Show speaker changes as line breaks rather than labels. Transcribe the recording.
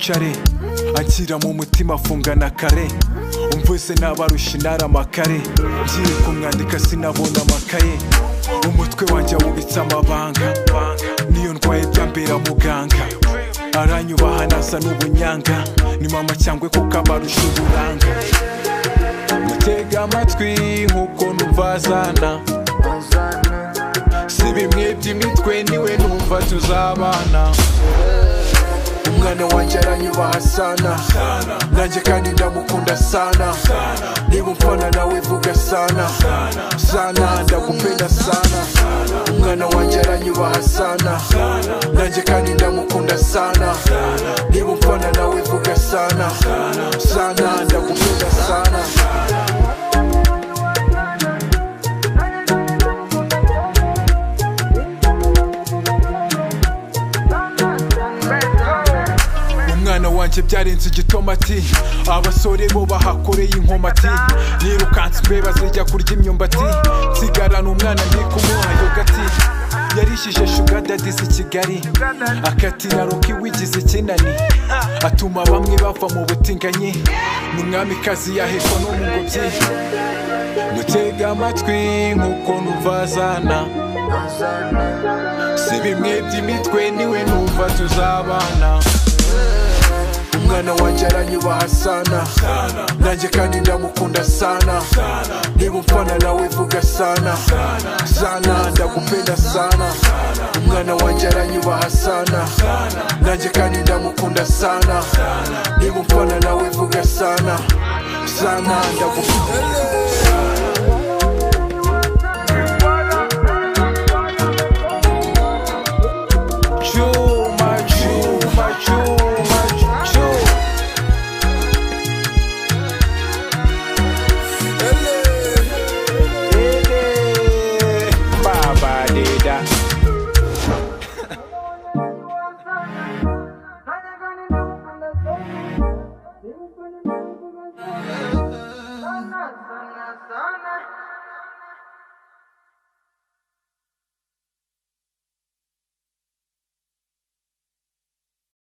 wicare, anshyira mu mutima afungana kare. Umvise n'abarusha intara amakare, ngiye kumwandika sinabona amakaye. Umutwe wanjye wubitse amabanga, niyo ndwaye byambera muganga. Aranyubaha nasa n'ubunyanga, ni mama cyangwa kuko abarusha uburanga. Mutega amatwi nkuko numvazana, si bimwe by'imitwe niwe numva tuzabana. Umwana wanjye aranyubaha sana, nanjye kandi ndamukunda sana. Niba umfana nawe vuga sana, sana ndagupenda sana. Umwana wanjye aranyubaha sana, nanjye kandi ndamukunda sana. Niba umfana nawe vuga sana, sana ndagupenda sana. Umwana wanjye byarenze igitomati, abasore bo bahakoreye inkomati. Nirukanse imbeba zijya kurya imyumbati, nsigarana umwana ndi kumuha yogati. Yarishije sugar daddy i Kigali, akatira roki wigize kinani. Atuma bamwe bava mu butinganyi, n'umwamikazi yahekwa no mu ngobyi. Mutega amatwi nkuko numvazana, si bimwe by'imitwe niwe numva tuzabana. Umwana wanjye aranyubaha sana, nanjye kandi ndamukunda sana. Niba umfana nawe vuga sana, sana ndagupenda sana. Umwana wanjye aranyubaha sana, nanjye kandi ndamukunda sana. Niba umfana nawe vuga sana, sana ndagupenda sana.
Sana, sana, sana.